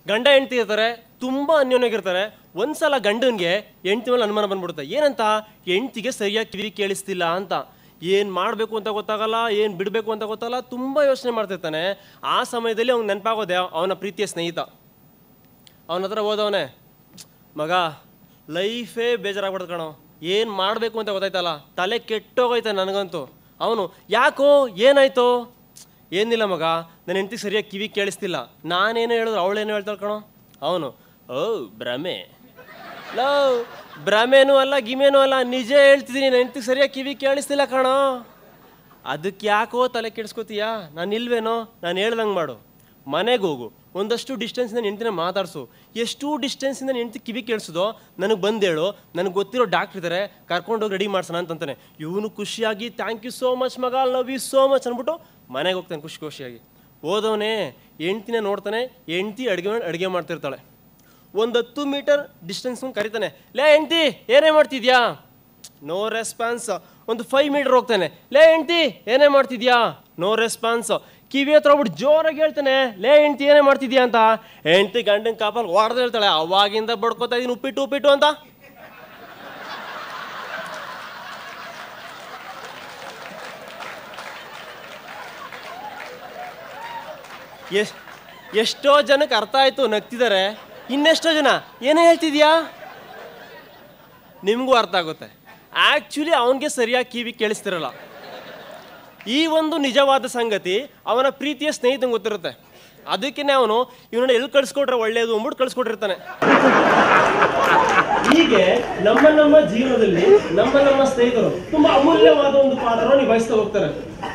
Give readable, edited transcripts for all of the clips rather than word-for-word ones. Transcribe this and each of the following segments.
ಗಂಡ ಹೆಂಡತಿ ಇರ್ತಾರೆ, ತುಂಬ ಅನ್ಯೋನ್ಯಾಗಿರ್ತಾರೆ. ಒಂದ್ಸಲ ಗಂಡನಿಗೆ ಹೆಂಡತಿ ಮೇಲೆ ಅನುಮಾನ ಬಂದ್ಬಿಡುತ್ತೆ. ಏನಂತ? ಹೆಂಡತಿಗೆ ಸರಿಯಾಗಿ ಕಿವಿ ಕೇಳಿಸ್ತಿಲ್ಲ ಅಂತ. ಏನು ಮಾಡಬೇಕು ಅಂತ ಗೊತ್ತಾಗಲ್ಲ, ಏನು ಬಿಡಬೇಕು ಅಂತ ಗೊತ್ತಾಗಲ್ಲ, ತುಂಬ ಯೋಚನೆ ಮಾಡ್ತಿರ್ತಾನೆ. ಆ ಸಮಯದಲ್ಲಿ ಅವ್ನಿಗೆ ನೆನಪಾಗೋದೆ ಅವನ ಪ್ರೀತಿಯ ಸ್ನೇಹಿತ. ಅವನ ಹತ್ರ ಹೋದವನೇ, ಮಗ ಲೈಫೇ ಬೇಜಾರಾಗ್ಬಿಡ್ತು ಕಣೋ, ಏನು ಮಾಡಬೇಕು ಅಂತ ಗೊತ್ತಾಯ್ತಲ್ಲ, ತಲೆ ಕೆಟ್ಟೋಗೈತೆ ನನಗಂತೂ. ಅವನು, ಯಾಕೋ ಏನಾಯ್ತು? ಏನಿಲ್ಲ ಮಗ, ನನ್ನ ಹೆಂಡತಿಗೆ ಸರಿಯಾಗಿ ಕಿವಿ ಕೇಳಿಸ್ತಿಲ್ಲ, ನಾನೇನು ಹೇಳಿದ್ರು ಅವಳೇನು ಹೇಳ್ತಾಳೆ ಕಣೋ. ಅವನು, ಓ ಭ್ರಮೆ, ಲವ್ ಭ್ರಮೆನೂ ಅಲ್ಲ ಗಿಮೇನೂ ಅಲ್ಲ, ನಿಜ ಹೇಳ್ತಿದ್ದೀನಿ, ನನ್ನ ಹೆಂಡತಿಗೆ ಸರಿಯಾಗಿ ಕಿವಿ ಕೇಳಿಸ್ತಿಲ್ಲ ಕಣೋ. ಅದಕ್ಕೆ ಯಾಕೋ ತಲೆ ಕೆಡಿಸ್ಕೋತೀಯ? ನಾನು ಇಲ್ವೇನೋ, ನಾನು ಹೇಳ್ದಂಗೆ ಮಾಡು. ಮನೆಗೆ ಹೋಗು, ಒಂದಷ್ಟು ಡಿಸ್ಟೆನ್ಸಿಂದ ಹೆಂಡ್ತಿನ ಮಾತಾಡಿಸು. ಎಷ್ಟು ಡಿಸ್ಟೆನ್ಸಿಂದ ಹೆಂಡ್ತಿ ಕಿವಿ ಕೇಳಿಸೋದೋ ನನಗೆ ಬಂದೇಳು, ನನಗೆ ಗೊತ್ತಿರೋ ಡಾಕ್ಟ್ರ್ ಇದ್ದಾರೆ, ಕರ್ಕೊಂಡೋಗಿ ರೆಡಿ ಮಾಡ್ಸೋಣ ಅಂತಂತಾನೆ. ಇವನು ಖುಷಿಯಾಗಿ ಥ್ಯಾಂಕ್ ಯು ಸೋ ಮಚ್ ಮಗ, ಲವ್ ಯು ಸೋ ಮಚ್ ಅಂದ್ಬಿಟ್ಟು ಮನೆಗೆ ಹೋಗ್ತಾನೆ ಖುಷಿಯಾಗಿ. ಹೋದವನೇ ಹೆಂಡ್ತಿನ ನೋಡ್ತಾನೆ, ಹೆಂಡ್ತಿ ಅಡುಗೆ ಮಾಡ್ತಿರ್ತಾಳೆ. ಒಂದು 10 ಮೀಟರ್ ಡಿಸ್ಟೆನ್ಸ್ ಕರಿತಾನೆ, ಲೇ ಹೆಂಡ್ತಿ ಏನೇ ಮಾಡ್ತಿದ್ಯಾ? No response. ಒಂದು 5 ಮೀಟರ್ ಹೋಗ್ತಾನೆ, ಲೇ ಹೆಂಡ್ತಿ ಏನೇ ಮಾಡ್ತಿದ್ಯಾ? No response. ಕಿವಿ ಹತ್ರ ಹೋಗ್ಬಿಟ್ಟು ಜೋರಾಗಿ ಹೇಳ್ತಾನೆ, ಲೇ ಹೆಂಡ್ತಿ ಏನೇ ಮಾಡ್ತಿದ್ಯಾ ಅಂತ. ಹೆಂಡ್ತಿ ಗಂಡನ ಕಾಪಲ್ಲಿ ಹೊಡೆದು ಹೇಳ್ತಾಳೆ, ಅವಾಗಿಂದ ಬಡ್ಕೋತಾ ಇದೀನಿ ಉಪ್ಪಿಟ್ಟು ಉಪ್ಪಿಟ್ಟು ಅಂತ. ಎಷ್ಟೋ ಜನಕ್ಕೆ ಅರ್ಥ ಆಯ್ತು, ನಗ್ತಿದ್ದಾರೆ. ಇನ್ನೆಷ್ಟೋ ಜನ ಏನೇ ಹೇಳ್ತಿದ್ಯಾ? ನಿಮಗೂ ಅರ್ಥ ಆಗುತ್ತೆ. ಆ್ಯಕ್ಚುಲಿ ಅವನಿಗೆ ಸರಿಯಾಗಿ ಕಿವಿ ಕೇಳಿಸ್ತಿರಲ್ಲ. ಈ ಒಂದು ನಿಜವಾದ ಸಂಗತಿ ಅವನ ಪ್ರೀತಿಯ ಸ್ನೇಹಿತಂಗೆ ಗೊತ್ತಿರುತ್ತೆ. ಅದಕ್ಕೇ ಅವನು ಇವನನ್ನ ಎಲ್ಲಿ ಕಳಿಸ್ಕೊಟ್ರೆ ಒಳ್ಳೇದು ಅಂದ್ಬಿಟ್ಟು ಕಳಿಸ್ಕೊಟ್ಟಿರ್ತಾನೆ. ಹೀಗೆ ನಮ್ಮ ಜೀವನದಲ್ಲಿ ನಮ್ಮ ಸ್ನೇಹಿತರು ತುಂಬಾ ಅಮೂಲ್ಯವಾದ ಒಂದು ಪಾತ್ರವನ್ನು ನಿಭಾಯಿಸ್ತಾ ಹೋಗ್ತಾರೆ.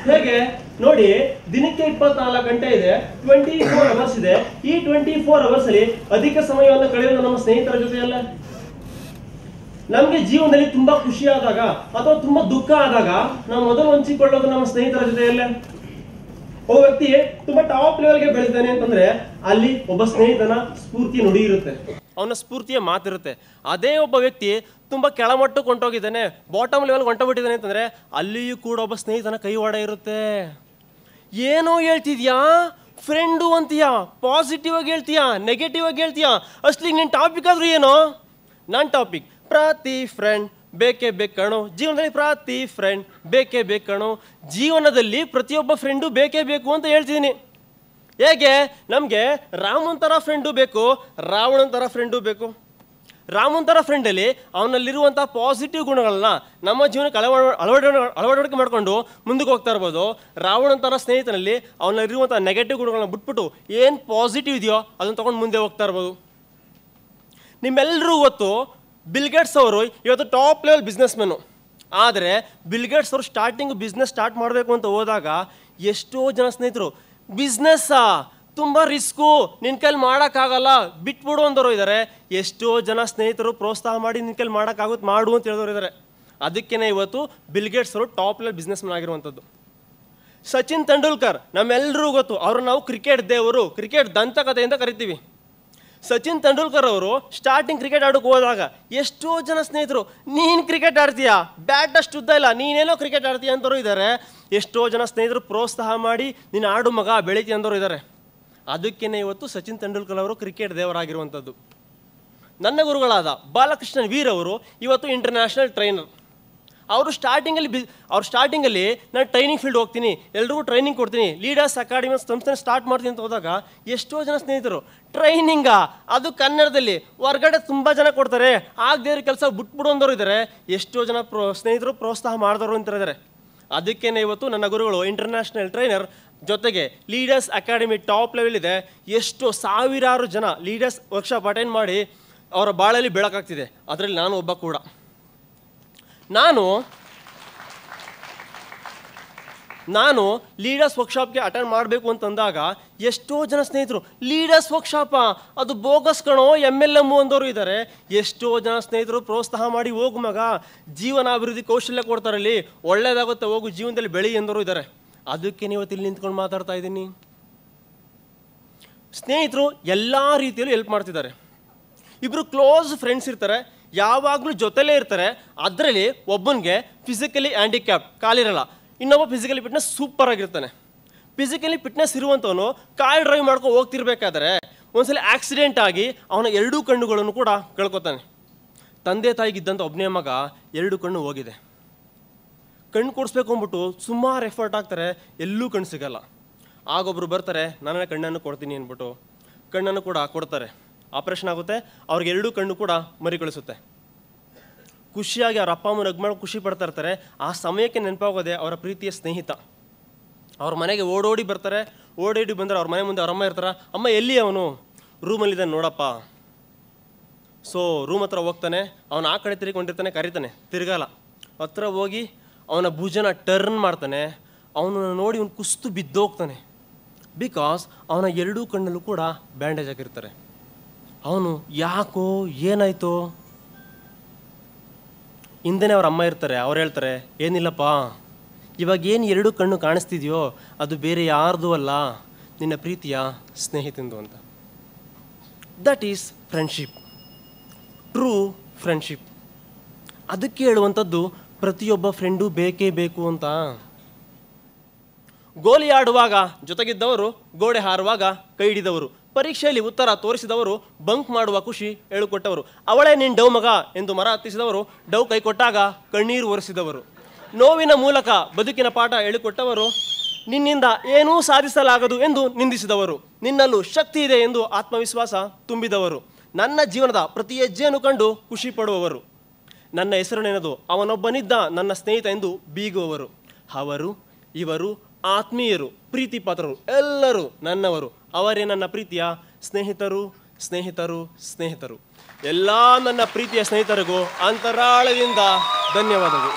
ಹೇಗೆ ನೋಡಿ, ದಿನಕ್ಕೆ 24 ಗಂಟೆ ಇದೆ, 24 ಅವರ್ಸ್ ಇದೆ. ಈ 24 ಅವರ್ಸ್ ಅಲ್ಲಿ ಅಧಿಕ ಸಮಯವನ್ನು ಕಳೆಯೋದು ನಮ್ಮ ಸ್ನೇಹಿತರ ಜೊತೆಯಲ್ಲ. ನಮ್ಗೆ ಜೀವನದಲ್ಲಿ ತುಂಬಾ ಖುಷಿ ಆದಾಗ ಅಥವಾ ತುಂಬಾ ದುಃಖ ಆದಾಗ ನಾವು ಮೊದಲು ಹಂಚಿಕೊಳ್ಳೋದು ನಮ್ಮ ಸ್ನೇಹಿತರ ಜೊತೆಯಲ್ಲೇ. ಒಬ್ಬ ವ್ಯಕ್ತಿ ತುಂಬಾ ಟಾಪ್ ಲೆವೆಲ್ಗೆ ಬೆಳೆದಾನೆ ಅಂತಂದ್ರೆ ಅಲ್ಲಿ ಒಬ್ಬ ಸ್ನೇಹಿತನ ಸ್ಫೂರ್ತಿಯ ನುಡಿ ಇರುತ್ತೆ, ಅವನ ಸ್ಫೂರ್ತಿಯ ಮಾತಿರುತ್ತೆ. ಅದೇ ಒಬ್ಬ ವ್ಯಕ್ತಿ ತುಂಬಾ ಕೆಳಮಟ್ಟಕ್ಕೆ ಹೊಂಟೋಗಿದ್ದಾನೆ, ಬಾಟಮ್ ಲೆವೆಲ್ ಹೊಂಟೋಗ್ಬಿಟ್ಟಿದ್ದಾನೆ ಅಂತಂದ್ರೆ ಅಲ್ಲಿಯೂ ಕೂಡ ಒಬ್ಬ ಸ್ನೇಹಿತನ ಕೈವಾಡ ಇರುತ್ತೆ. ಏನೋ ಹೇಳ್ತಿದ್ಯಾ, ಫ್ರೆಂಡು ಅಂತೀಯಾ, ಪಾಸಿಟಿವ್ ಆಗಿ ಹೇಳ್ತೀಯಾ, ನೆಗೆಟಿವ್ ಆಗಿ ಹೇಳ್ತೀಯಾ, ಅಷ್ಟಲಿಗೆ ನಿನ್ನ ಟಾಪಿಕ್ ಆದ್ರೂ ಏನೋ? ನನ್ನ ಟಾಪಿಕ್ ಪ್ರತಿ ಫ್ರೆಂಡ್ ಬೇಕೇ ಬೇಕಣೋ. ಜೀವನದಲ್ಲಿ ಪ್ರತಿ ಫ್ರೆಂಡ್ ಬೇಕೇ ಬೇಕಣೋ. ಜೀವನದಲ್ಲಿ ಪ್ರತಿಯೊಬ್ಬ ಫ್ರೆಂಡು ಬೇಕೇ ಬೇಕು ಅಂತ ಹೇಳ್ತಿದ್ದೀನಿ. ಹೇಗೆ ನಮಗೆ ರಾಮನ್ ಥರ ಫ್ರೆಂಡು ಬೇಕು, ರಾವಣನ ಥರ ಫ್ರೆಂಡು ಬೇಕು. ರಾಮನ್ ಥರ ಫ್ರೆಂಡಲ್ಲಿ ಅವನಲ್ಲಿರುವಂಥ ಪಾಸಿಟಿವ್ ಗುಣಗಳನ್ನ ನಮ್ಮ ಜೀವನಕ್ಕೆ ಅಳವಡಿಕೆ ಮಾಡಿಕೊಂಡು ಮುಂದಕ್ಕೆ ಹೋಗ್ತಾ ಇರ್ಬೋದು. ರಾವಣನ ಥರ ಸ್ನೇಹಿತನಲ್ಲಿ ಅವನಲ್ಲಿರುವಂಥ ನೆಗೆಟಿವ್ ಗುಣಗಳನ್ನ ಬಿಟ್ಬಿಟ್ಟು ಏನು ಪಾಸಿಟಿವ್ ಇದೆಯೋ ಅದನ್ನು ತೊಗೊಂಡು ಮುಂದೆ ಹೋಗ್ತಾ ಇರ್ಬೋದು. ನಿಮ್ಮೆಲ್ಲರೂ ಗೊತ್ತು, ಬಿಲ್ಗೇಟ್ಸ್ ಅವರು ಇವತ್ತು ಟಾಪ್ ಲೆವೆಲ್ ಬಿಸ್ನೆಸ್ ಮೆನ್ನು. ಆದರೆ ಬಿಲ್ಗೇಟ್ಸ್ ಅವರು ಬಿಸ್ನೆಸ್ ಸ್ಟಾರ್ಟ್ ಮಾಡಬೇಕು ಅಂತ ಹೋದಾಗ ಎಷ್ಟೋ ಜನ ಸ್ನೇಹಿತರು, ಬಿಸ್ನೆಸ್ಸಾ ತುಂಬ ರಿಸ್ಕು, ನಿನ್ನ ಕೈಲಿ ಮಾಡೋಕ್ಕಾಗಲ್ಲ, ಬಿಟ್ಬಿಡು ಅಂದವರು ಇದ್ದಾರೆ. ಎಷ್ಟೋ ಜನ ಸ್ನೇಹಿತರು ಪ್ರೋತ್ಸಾಹ ಮಾಡಿ ನಿನ್ನ ಕೈಲಿ ಮಾಡೋಕ್ಕಾಗುತ್ತೆ ಮಾಡು ಅಂತ ಹೇಳಿದವರು ಇದ್ದಾರೆ. ಅದಕ್ಕೇ ಇವತ್ತು ಬಿಲ್ಗೇಟ್ಸ್ ಅವರು ಟಾಪ್ ಲೆವೆಲ್ ಬಿಸ್ನೆಸ್ ಮೆನ್ ಆಗಿರುವಂಥದ್ದು. ಸಚಿನ್ ತೆಂಡೂಲ್ಕರ್ ನಮ್ಮೆಲ್ಲರೂ ಗೊತ್ತು, ಅವ್ರನ್ನ ನಾವು ಕ್ರಿಕೆಟ್ ದೇವರು, ಕ್ರಿಕೆಟ್ ದಂತಕಥೆ ಅಂತ ಕರಿತೀವಿ. ಸಚಿನ್ ತೆಂಡೂಲ್ಕರ್ ಅವರು ಸ್ಟಾರ್ಟಿಂಗ್ ಕ್ರಿಕೆಟ್ ಆಡೋಕೆ ಹೋದಾಗ ಎಷ್ಟೋ ಜನ ಸ್ನೇಹಿತರು, ನೀನು ಕ್ರಿಕೆಟ್ ಆಡ್ತೀಯಾ, ಬ್ಯಾಟ್ ಅಷ್ಟು ಉದ್ದ ಇಲ್ಲ, ನೀನೇನೋ ಕ್ರಿಕೆಟ್ ಆಡ್ತೀಯ ಅಂತವರು ಇದ್ದಾರೆ. ಎಷ್ಟೋ ಜನ ಸ್ನೇಹಿತರು ಪ್ರೋತ್ಸಾಹ ಮಾಡಿ ನೀನು ಆಡು ಮಗ ಬೆಳೀತಿ ಅಂದವರು ಇದ್ದಾರೆ. ಅದಕ್ಕೇ ಇವತ್ತು ಸಚಿನ್ ತೆಂಡೂಲ್ಕರ್ ಅವರು ಕ್ರಿಕೆಟ್ ದೇವರಾಗಿರುವಂಥದ್ದು. ನನ್ನ ಗುರುಗಳಾದ ಬಾಲಕೃಷ್ಣನ್ ವೀರ್ ಅವರು ಇವತ್ತು ಇಂಟರ್ನ್ಯಾಷನಲ್ ಟ್ರೈನರ್. ಅವರು ಸ್ಟಾರ್ಟಿಂಗಲ್ಲಿ ನಾನು ಟ್ರೈನಿಂಗ್ ಫೀಲ್ಡ್ ಹೋಗ್ತೀನಿ, ಎಲ್ರಿಗೂ ಟ್ರೈನಿಂಗ್ ಕೊಡ್ತೀನಿ, ಲೀಡರ್ಸ್ ಅಕಾಡೆಮಿ ಸಂಸ್ಥೆ ಸ್ಟಾರ್ಟ್ ಮಾಡ್ತೀನಿ ಅಂತ ಹೋದಾಗ ಎಷ್ಟೋ ಜನ ಸ್ನೇಹಿತರು, ಟ್ರೈನಿಂಗಾ ಅದು ಕನ್ನಡದಲ್ಲಿ, ಹೊರಗಡೆ ತುಂಬ ಜನ ಕೊಡ್ತಾರೆ, ಆಗದೇ ಇರೋ ಕೆಲಸ ಬಿಟ್ಬಿಡು ಅಂದವರು ಇದ್ದಾರೆ. ಎಷ್ಟೋ ಜನ ಸ್ನೇಹಿತರು ಪ್ರೋತ್ಸಾಹ ಮಾಡಿದವರು ಅಂತಿದ್ದಾರೆ. ಅದಕ್ಕೇ ಇವತ್ತು ನನ್ನ ಗುರುಗಳು ಇಂಟರ್ನ್ಯಾಷನಲ್ ಟ್ರೈನರ್, ಜೊತೆಗೆ ಲೀಡರ್ಸ್ ಅಕಾಡೆಮಿ ಟಾಪ್ ಲೆವೆಲ್ ಇದೆ. ಎಷ್ಟೋ ಸಾವಿರಾರು ಜನ ಲೀಡರ್ಸ್ ವರ್ಕ್ಶಾಪ್ ಅಟೆಂಡ್ ಮಾಡಿ ಅವರ ಬಾಳಲ್ಲಿ ಬೆಳಕಾಗ್ತಿದೆ. ಅದರಲ್ಲಿ ನಾನು ಒಬ್ಬ ಕೂಡ. ನಾನು ಲೀಡರ್ಸ್ ವರ್ಕ್ಶಾಪ್ಗೆ ಅಟೆಂಡ್ ಮಾಡಬೇಕು ಅಂತಂದಾಗ ಎಷ್ಟೋ ಜನ ಸ್ನೇಹಿತರು, ಲೀಡರ್ಸ್ ವರ್ಕ್ಶಾಪ ಅದು ಬೋಗಸ್ ಕಣೋ, MLM ಅಂದವರು ಇದ್ದಾರೆ. ಎಷ್ಟೋ ಜನ ಸ್ನೇಹಿತರು ಪ್ರೋತ್ಸಾಹ ಮಾಡಿ, ಹೋಗು ಮಗ, ಜೀವನಾಭಿವೃದ್ಧಿ ಕೌಶಲ್ಯ ಕೊಡ್ತಾರಲ್ಲಿ, ಒಳ್ಳೇದಾಗುತ್ತೆ, ಹೋಗು ಜೀವನದಲ್ಲಿ ಬೆಳಿ ಎಂದವರು ಇದ್ದಾರೆ. ಅದಕ್ಕೆ ಇವತ್ತು ಇಲ್ಲಿ ನಿಂತ್ಕೊಂಡು ಮಾತಾಡ್ತಾ ಇದ್ದೀನಿ. ಸ್ನೇಹಿತರು ಎಲ್ಲ ರೀತಿಯಲ್ಲೂ ಹೆಲ್ಪ್ ಮಾಡ್ತಿದ್ದಾರೆ. ಇಬ್ಬರು ಕ್ಲೋಸ್ ಫ್ರೆಂಡ್ಸ್ ಇರ್ತಾರೆ, ಯಾವಾಗಲೂ ಜೊತೆಲೇ ಇರ್ತಾರೆ. ಅದರಲ್ಲಿ ಒಬ್ಬನಿಗೆ ಫಿಸಿಕಲಿ ಹ್ಯಾಂಡಿಕ್ಯಾಪ್, ಕಾಲಿರಲ್ಲ, ಇನ್ನೊಬ್ಬ ಫಿಸಿಕಲಿ ಫಿಟ್ನೆಸ್ ಸೂಪರ್ ಆಗಿರ್ತಾನೆ. ಫಿಸಿಕಲಿ ಫಿಟ್ನೆಸ್ ಇರುವಂಥವನು ಕಾರ್ ಡ್ರೈವ್ ಮಾಡ್ಕೊಂಡು ಹೋಗ್ತಿರ್ಬೇಕಾದ್ರೆ ಒಂದ್ಸಲ ಆಕ್ಸಿಡೆಂಟ್ ಆಗಿ ಅವನ 2 ಕಣ್ಣುಗಳನ್ನು ಕೂಡ ಕಳ್ಕೊತಾನೆ. ತಂದೆ ತಾಯಿಗಿದ್ದಂಥ ಒಬ್ಬನೇ ಮಗ 2 ಕಣ್ಣು ಹೋಗಿದೆ. ಕಣ್ಣು ಕೊಡಿಸ್ಬೇಕು ಅಂದ್ಬಿಟ್ಟು ಸುಮಾರು ಎಫರ್ಟ್ ಆಗ್ತಾರೆ, ಎಲ್ಲೂ ಕಣ್ಣು ಸಿಗಲ್ಲ. ಆಗೊಬ್ಬರು ಬರ್ತಾರೆ, ನಾನೇ ಕಣ್ಣನ್ನು ಕೊಡ್ತೀನಿ ಅಂದ್ಬಿಟ್ಟು ಕಣ್ಣನ್ನು ಕೂಡ ಕೊಡ್ತಾರೆ. ಆಪ್ರೇಷನ್ ಆಗುತ್ತೆ, ಅವ್ರಿಗೆ 2 ಕಣ್ಣು ಕೂಡ ಮರಿಕಳಿಸುತ್ತೆ. ಖುಷಿಯಾಗಿ ಅವ್ರ ಅಪ್ಪ ಅಮ್ಮನ ಮಾಡಿ ಖುಷಿ ಪಡ್ತಾ ಇರ್ತಾರೆ. ಆ ಸಮಯಕ್ಕೆ ನೆನಪಾಗೋದೆ ಅವರ ಪ್ರೀತಿಯ ಸ್ನೇಹಿತ. ಅವ್ರ ಮನೆಗೆ ಓಡೋಡಿ ಬರ್ತಾರೆ. ಓಡೋಡಿ ಬಂದರೆ ಅವ್ರ ಮನೆ ಮುಂದೆ ಅವ್ರ ಅಮ್ಮ ಇರ್ತಾರೆ. ಅಮ್ಮ ಎಲ್ಲಿ ಅವನು? ರೂಮಲ್ಲಿದ್ದಾನೆ ನೋಡಪ್ಪ. ಸೊ ರೂಮ್ ಹತ್ರ ಹೋಗ್ತಾನೆ. ಅವನು ಆ ಕಡೆ ತಿರುಗಿಕೊಂಡಿರ್ತಾನೆ, ಕರೀತಾನೆ, ತಿರ್ಗಲ್ಲ. ಹತ್ರ ಹೋಗಿ ಅವನ ಭುಜನ ಟರ್ನ್ ಮಾಡ್ತಾನೆ. ಅವನನ್ನು ನೋಡಿ ಅವನು ಕುಸ್ತು ಬಿದ್ದೋಗ್ತಾನೆ. ಬಿಕಾಸ್ ಅವನ 2 ಕಣ್ಣಲ್ಲೂ ಕೂಡ ಬ್ಯಾಂಡೇಜ್ ಆಗಿರ್ತಾರೆ. ಅವನು ಯಾಕೋ ಏನಾಯ್ತೋ? ಹಿಂದೆನೇ ಅವ್ರ ಅಮ್ಮ ಇರ್ತಾರೆ. ಅವ್ರು ಹೇಳ್ತಾರೆ, ಏನಿಲ್ಲಪ್ಪ, ಇವಾಗ ಏನು 2 ಕಣ್ಣು ಕಾಣಿಸ್ತಿದೆಯೋ ಅದು ಬೇರೆ ಯಾರ್ದು ಅಲ್ಲ, ನಿನ್ನ ಪ್ರೀತಿಯ ಸ್ನೇಹಿತಂದು ಅಂತ. That is friendship, true friendship. ಅದಕ್ಕೆ ಹೇಳುವಂಥದ್ದು ಪ್ರತಿಯೊಬ್ಬ ಫ್ರೆಂಡು ಬೇಕೇ ಬೇಕು ಅಂತ. ಗೋಲಿ ಆಡುವಾಗ ಜೊತೆಗಿದ್ದವರು, ಗೋಡೆ ಹಾರುವಾಗ ಕೈ ಹಿಡಿದವರು, ಪರೀಕ್ಷೆಯಲ್ಲಿ ಉತ್ತರ ತೋರಿಸಿದವರು, ಬಂಕ್ ಮಾಡುವ ಖುಷಿ ಹೇಳಿಕೊಟ್ಟವರು, ಅವಳೇ ನಿನ್ನ ಡವ್ ಮಗ ಎಂದು ಮರ ಹತ್ತಿಸಿದವರು, ಡವ್ ಕೈ ಕೊಟ್ಟಾಗ ಕಣ್ಣೀರು ಒರೆಸಿದವರು, ನೋವಿನ ಮೂಲಕ ಬದುಕಿನ ಪಾಠ ಹೇಳಿಕೊಟ್ಟವರು, ನಿನ್ನಿಂದ ಏನೂ ಸಾಧಿಸಲಾಗದು ಎಂದು ನಿಂದಿಸಿದವರು, ನಿನ್ನಲ್ಲೂ ಶಕ್ತಿ ಇದೆ ಎಂದು ಆತ್ಮವಿಶ್ವಾಸ ತುಂಬಿದವರು, ನನ್ನ ಜೀವನದ ಪ್ರತಿ ಹೆಜ್ಜೆಯನ್ನು ಕಂಡು ಖುಷಿ ಪಡುವವರು, ನನ್ನ ಹೆಸರು ನೆನೆದು ಅವನೊಬ್ಬನಿದ್ದ ನನ್ನ ಸ್ನೇಹಿತ ಎಂದು ಬೀಗುವವರು, ಅವರು ಇವರು ಆತ್ಮೀಯರು, ಪ್ರೀತಿ ಪಾತ್ರರು, ಎಲ್ಲರೂ ನನ್ನವರು, ಅವರೇ ನನ್ನ ಪ್ರೀತಿಯ ಸ್ನೇಹಿತರು ಸ್ನೇಹಿತರು ಸ್ನೇಹಿತರು. ಎಲ್ಲ ನನ್ನ ಪ್ರೀತಿಯ ಸ್ನೇಹಿತರಿಗೂ ಅಂತರಾಳದಿಂದ ಧನ್ಯವಾದಗಳು.